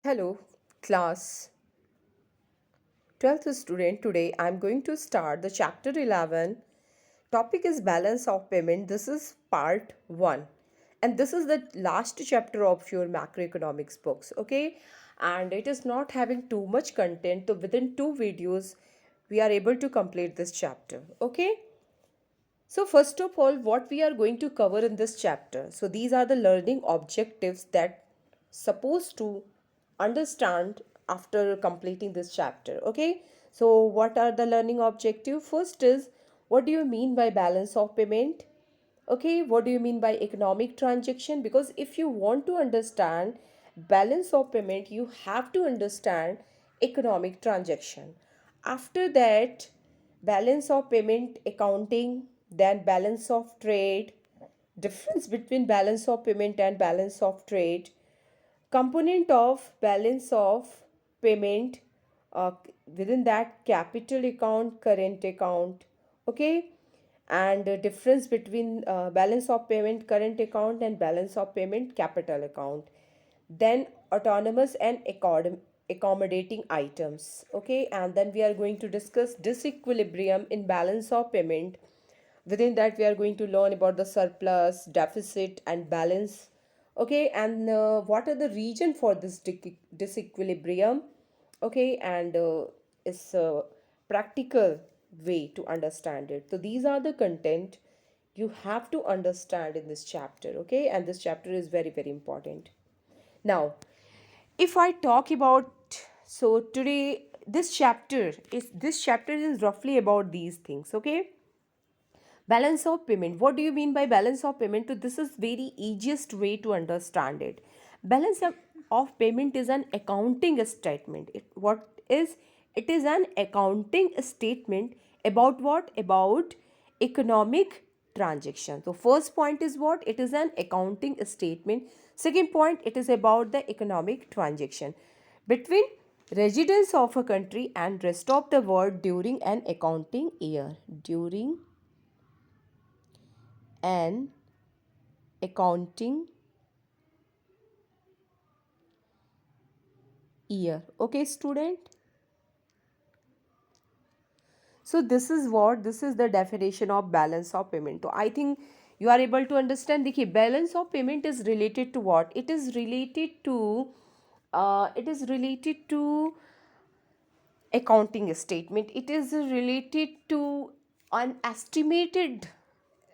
Hello, class 12th student. Today I'm going to start the chapter 11. Topic is balance of payment. This is part 1. And this is the last chapter of your macroeconomics books, okay? And it is not having too much content. So within 2 videos we are able to complete this chapter, okay? So first of all, what we are going to cover in this chapter. So these are the learning objectives that supposed to understand after completing this chapter. Okay. So what are the learning objective? First is, what do you mean by balance of payment? Okay, what do you mean by economic transaction? Because if you want to understand balance of payment, you have to understand economic transaction. After that, balance of payment accounting, then balance of trade, difference between balance of payment and balance of trade, component of balance of payment, uh, within that capital account, current account, okay, and the difference between balance of payment current account and balance of payment capital account, then autonomous and accommodating items, okay, and then we are going to discuss disequilibrium in balance of payment. Within that we are going to learn about the surplus, deficit and balance, okay, and what are the reason for this disequilibrium, okay, and it's a practical way to understand it. So these are the content you have to understand in this chapter, okay, and this chapter is very very important. Now if I talk about, so today this chapter is roughly about these things, okay. Balance of payment. What do you mean by balance of payment? So this is very easiest way to understand it. Balance of payment is an accounting statement. What is it? Is an accounting statement about what? About economic transaction. So first point is what? It is an accounting statement. Second point, it is about the economic transaction between residents of a country and rest of the world during an accounting year. During an accounting year, okay student. So this is the definition of balance of payment. So I think you are able to understand. The balance of payment is related to what? It is related to accounting statement. It is related to an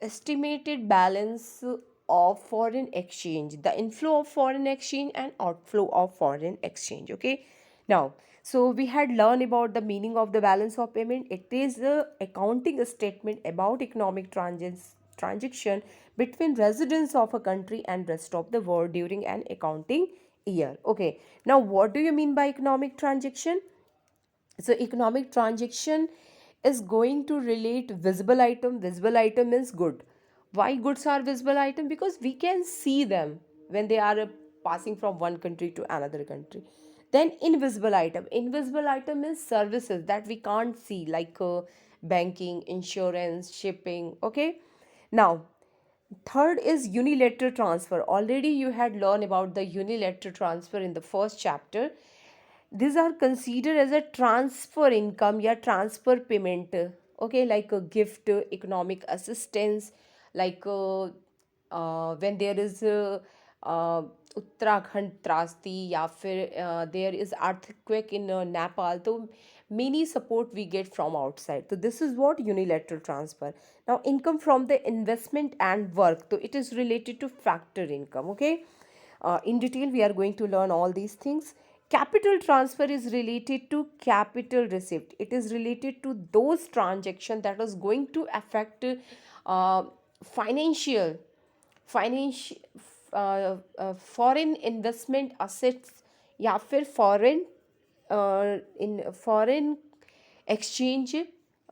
estimated balance of foreign exchange, the inflow of foreign exchange and outflow of foreign exchange, okay. Now so we had learned about the meaning of the balance of payment. It is a accounting statement about economic transaction between residents of a country and rest of the world during an accounting year, okay. Now what do you mean by economic transaction? So economic transaction is going to relate visible item. Visible item is good. Why goods are visible item? Because we can see them when they are passing from one country to another country. Then invisible item is services that we can't see, like banking, insurance, shipping, okay. Now third is unilateral transfer. Already you had learned about the unilateral transfer in the first chapter. These are considered as a transfer income, या transfer payment, okay, like a gift, economic assistance, like when there is Uttarakhand त्रासदी या फिर there is earthquake in Nepal. So many support we get from outside. So this is what unilateral transfer. Now income from the investment and work, so it is related to factor income, okay. In detail we are going to learn all these things. Capital transfer is related to capital receipt. It is related to those transactions that is going to affect uh, financial financial foreign investment assets या फिर foreign exchange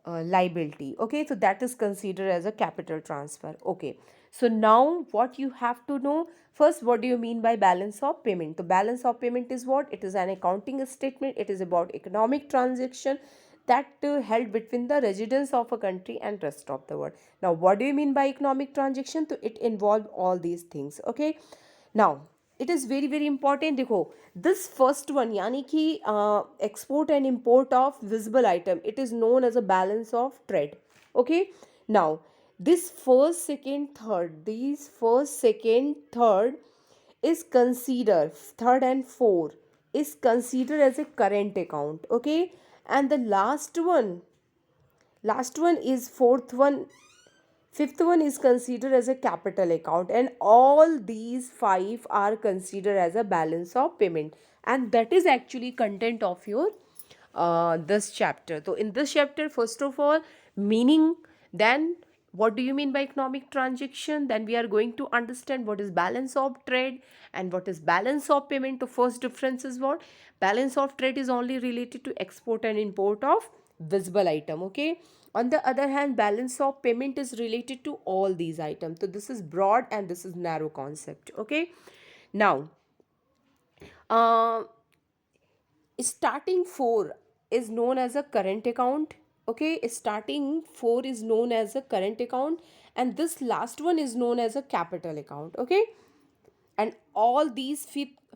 liability, okay. So that is considered as a capital transfer, okay. So now what you have to know, first, what do you mean by balance of payment? The balance of payment is what? It is an accounting statement. It is about economic transaction that held between the residents of a country and rest of the world. Now what do you mean by economic transaction? So it involves all these things, okay. Now it is very very important. देखो, this first one यानी कि export and import of visible item, it is known as a balance of trade. Okay, now this first second third, these first second third is considered, third and four is considered as a current account. Okay, and the last one is fourth one, fifth one is considered as a capital account, and all these five are considered as a balance of payment, and that is actually content of your this chapter. So in this chapter, first of all, meaning, then what do you mean by economic transaction, then we are going to understand what is balance of trade and what is balance of payment. The first difference is what? Balance of trade is only related to export and import of visible item. Okay, on the other hand, balance of payment is related to all these items. So this is broad and this is narrow concept. Okay, now uh, starting 4 is known as a current account. Okay, starting 4 is known as a current account, and this last one is known as a capital account. Okay, and all these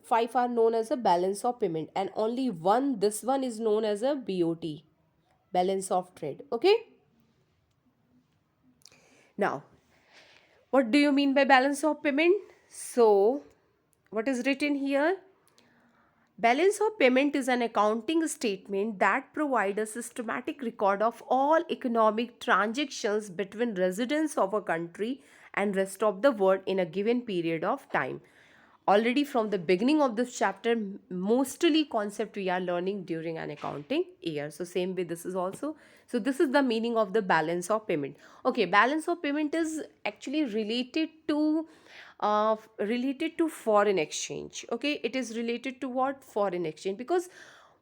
five are known as a balance of payment, and only one, this one is known as a BOT, balance of trade. Okay, now what do you mean by balance of payment? So what is written here? Balance of payment is an accounting statement that provides a systematic record of all economic transactions between residents of a country and rest of the world in a given period of time. Already from the beginning of this chapter, mostly concept we are learning during an accounting year. So same way this is also. So this is the meaning of the balance of payment. Okay, balance of payment is actually related to foreign exchange. Okay, it is related to what? Foreign exchange, because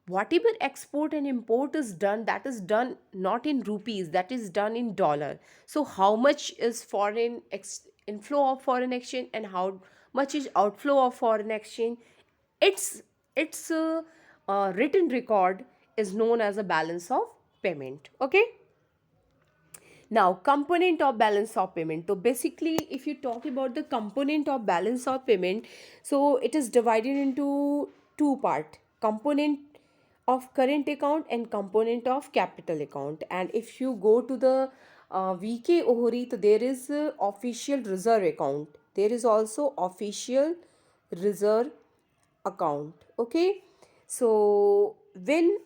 whatever export and import is done, that is done not in rupees, that is done in dollar. So how much is inflow of foreign exchange and how much is outflow of foreign exchange, its written record is known as a balance of payment. Okay, now component of balance of payment. So basically if you talk about the component of balance of payment, so it is divided into two part: component of current account and component of capital account. And if you go to the VK Ohri, so there is official reserve account, there is also official reserve account. Okay, so when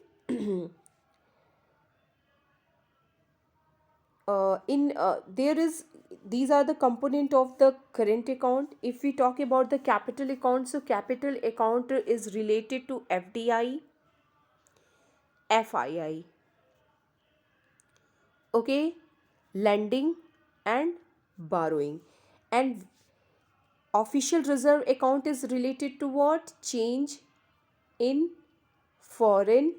in there is, these are the component of the current account. If we talk about the capital account, so capital account is related to FDI, FII. Okay, lending and borrowing. And official reserve account is related to what? Change in foreign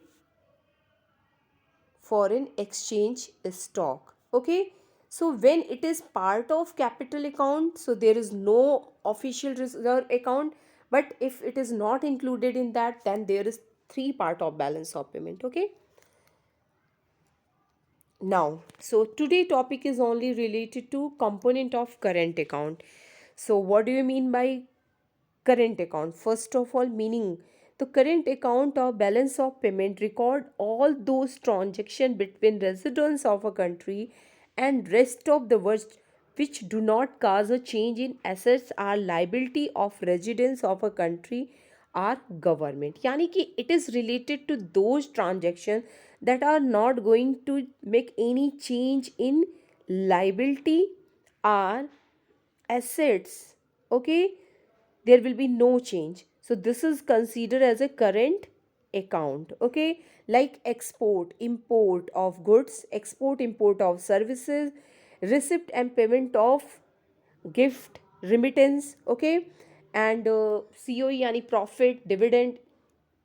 exchange stock. Okay, so when it is part of capital account, so there is no official reserve account, but if it is not included in that, then there is three part of balance of payment. Okay, now so today topic is only related to component of current account. So what do you mean by current account? First of all, meaning, the current account or balance of payment record all those transactions between residents of a country and rest of the world which do not cause a change in assets or liability of residents of a country or government. यानी कि it is related to those transactions that are not going to make any change in liability or assets. Okay, there will be no change, so this is considered as a current account. Okay, like export import of goods, export import of services, receipt and payment of gift, remittance. Okay, and COE yani profit, dividend,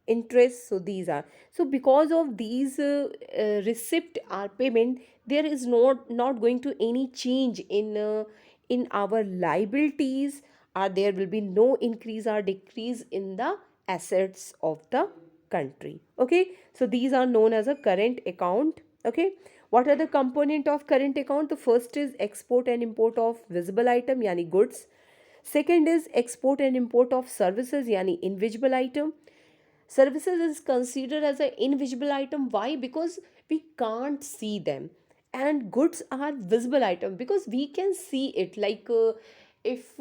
interest. So these are, so because of these receipt or payment, there is not going to any change in our liabilities, or there will be no increase or decrease in the assets of the country. Okay, so these are known as a current account. Okay, what are the component of current account? The first is export and import of visible item yani goods. Second is export and import of services, yani invisible item. Services is considered as an invisible item. Why? Because we can't see them. And goods are visible item because we can see it. Like if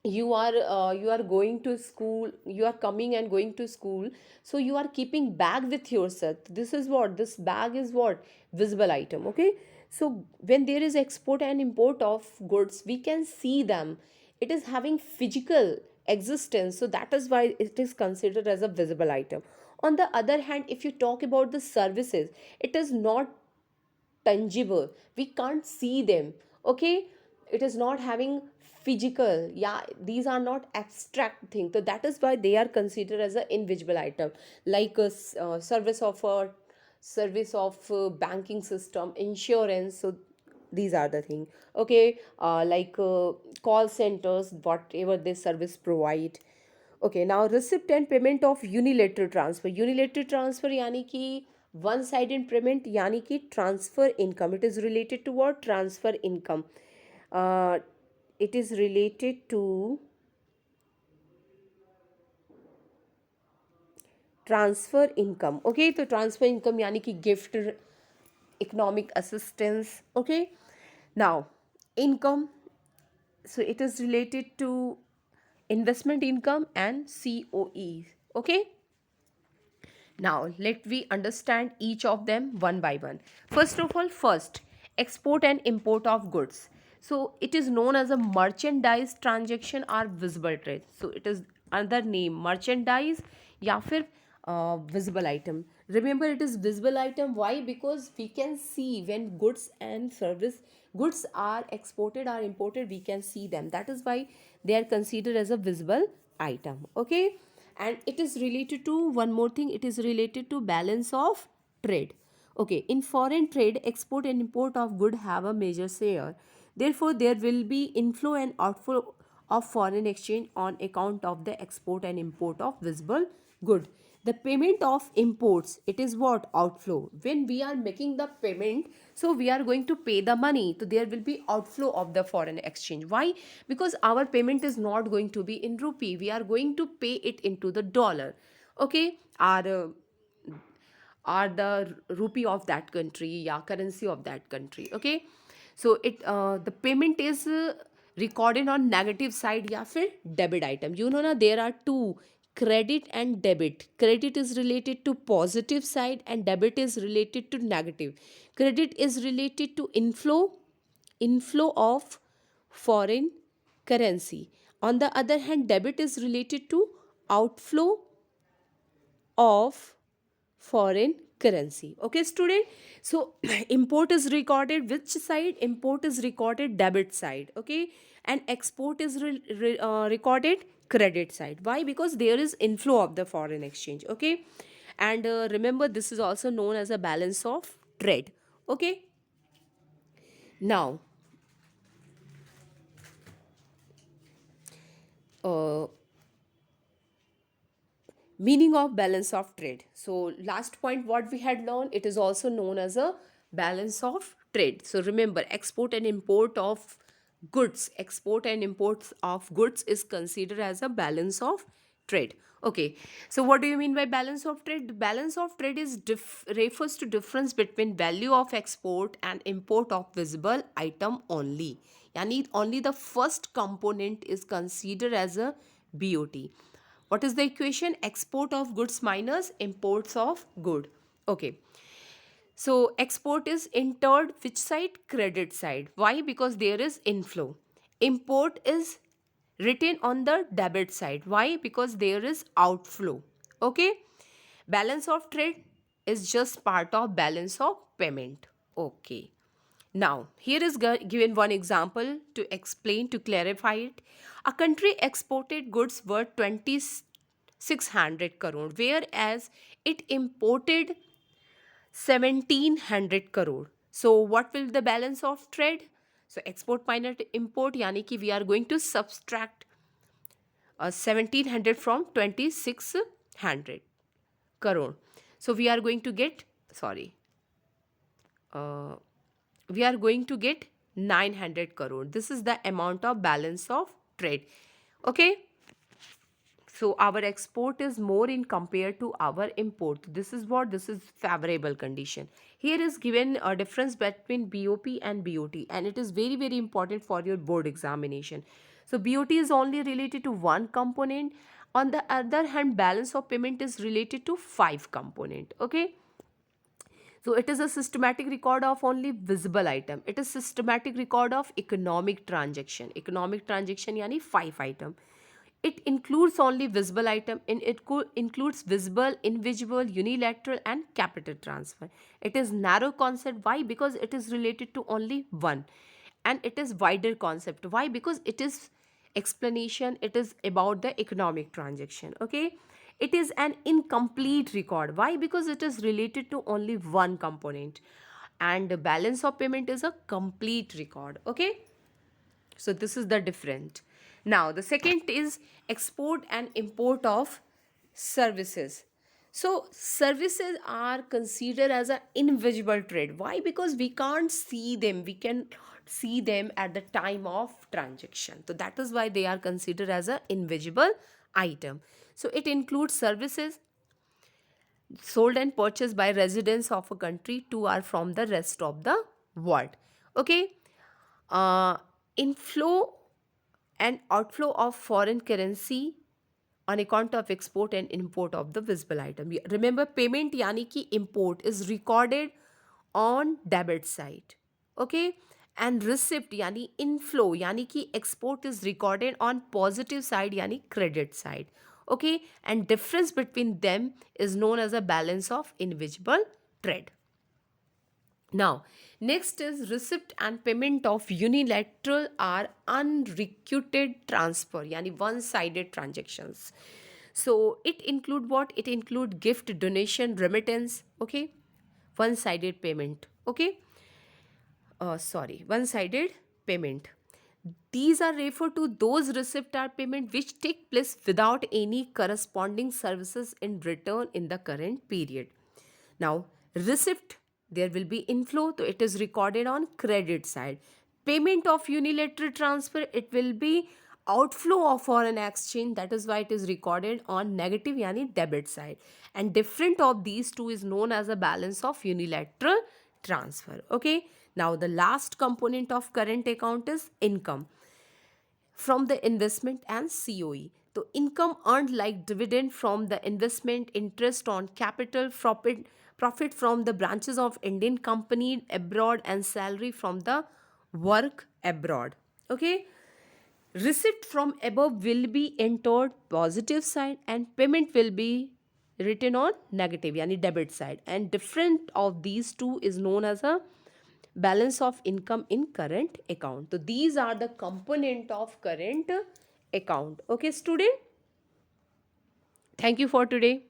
you are going to school, you are coming and going to school, so you are keeping bag with yourself. This bag is what? Visible item. Okay, so when there is export and import of goods, we can see them. It is having physical existence, so that is why it is considered as a visible item. On the other hand, if you talk about the services, it is not tangible, we can't see them. Okay, it is not having physical, yeah, these are not abstract things, so that is why they are considered as an invisible item. Like a service of banking system, insurance, so these are the thing. Okay, call centers, whatever this service provide. Okay, now receipt and payment of unilateral transfer. Unilateral transfer यानी कि one sided payment, यानी कि transfer income. It is related to what? Transfer income. Uh, it is related to transfer income. Okay, तो transfer income यानी कि gift, economic assistance. Okay, now income. So it is related to investment income and COE. Okay. Now, let we understand each of them one by one. First of all, first, export and import of goods. So, it is known as a merchandise transaction or visible trade. So, it is another name, merchandise या फिर visible item. Remember, it is visible item. Why? Because we can see when goods and service goods are exported or imported, we can see them. That is why they are considered as a visible item. Okay, and it is related to one more thing, it is related to balance of trade. Okay, in foreign trade, export and import of good have a major share. Therefore there will be inflow and outflow of foreign exchange on account of the export and import of visible good. The payment of imports, it is what? Outflow. When we are making the payment, so we are going to pay the money, so there will be outflow of the foreign exchange. Why? Because our payment is not going to be in rupee, we are going to pay it into the dollar. Okay, are the rupee of that country, yeah, currency of that country. Okay, so the payment is recorded on negative side या फिर debit item. You know ना, there are two, credit and debit. Credit is related to positive side and debit is related to negative. Credit is related to inflow of foreign currency. On the other hand, debit is related to outflow of foreign currency. Okay, student, so import is recorded which side? Import is recorded debit side. Okay, and export is recorded credit side. Why? Because there is inflow of the foreign exchange. Okay, and remember, this is also known as a balance of trade. Okay, now uh, meaning of balance of trade. So last point what we had learned, it is also known as a balance of trade. So remember, export and import of goods, export and imports of goods is considered as a balance of trade. Okay, so what do you mean by balance of trade? The balance of trade is refers to difference between value of export and import of visible item only. Yani only the first component is considered as a BOT. What is the equation? Export of goods minus imports of good. Okay. So export is entered which side? Credit side. Why? Because there is inflow. Import is written on the debit side. Why? Because there is outflow. Okay. Balance of trade is just part of balance of payment. Okay. Now, here is given one example to explain, to clarify it. A country exported goods worth 2600 crore, whereas it imported 1700 crore. So, what will the balance of trade? So, export minus import, yani ki we are going to subtract 1700 from 2600 crore. So, we are going to get 900 crore. This is the amount of balance of trade. Okay. So our export is more in compared to our import. This is what, this is favorable condition. Here is given a difference between BOP and BOT, and it is very very important for your board examination. So BOT is only related to one component. On the other hand, balance of payment is related to 5 component. Okay. So it is a systematic record of only visible item. It is systematic record of economic transaction. Economic transaction yani 5 item. It includes only visible item, and it includes visible, invisible, unilateral and capital transfer. It is narrow concept. Why? Because it is related to only one. And it is wider concept. Why? Because it is explanation, it is about the economic transaction. Okay. It is an incomplete record. Why? Because it is related to only one component. And the balance of payment is a complete record. Okay. So this is the different. Now the second is export and import of services. So services are considered as an invisible trade. Why? Because we can't see them. We can see them at the time of transaction. So that is why they are considered as an invisible item. So it includes services sold and purchased by residents of a country to or from the rest of the world. Okay. uh, Inflow and outflow of foreign currency on account of export and import of the visible item. Remember, payment yani ki import is recorded on debit side. Okay. And receipt yani inflow yani ki export is recorded on positive side yani credit side. Okay. And difference between them is known as a balance of invisible trade. Now, next is receipt and payment of unilateral or unrequited transfer, yani one-sided transactions. So it include what? It include gift, donation, remittance. Okay, one-sided payment. Okay, one-sided payment. These are referred to those receipt or payment which take place without any corresponding services in return in the current period. Now, receipt, there will be inflow, so it is recorded on credit side. Payment of unilateral transfer, it will be outflow of foreign exchange, that is why it is recorded on negative yani debit side. And different of these two is known as a balance of unilateral transfer. Okay. Now the last component of current account is income from the investment and COE. So income earned like dividend from the investment, interest on capital, profit from the branches of Indian company abroad, and salary from the work abroad. Okay. Receipt from above will be entered positive side, and payment will be written on negative yani debit side. And different of these two is known as a balance of income in current account. So these are the component of current account. Okay student, thank you for today.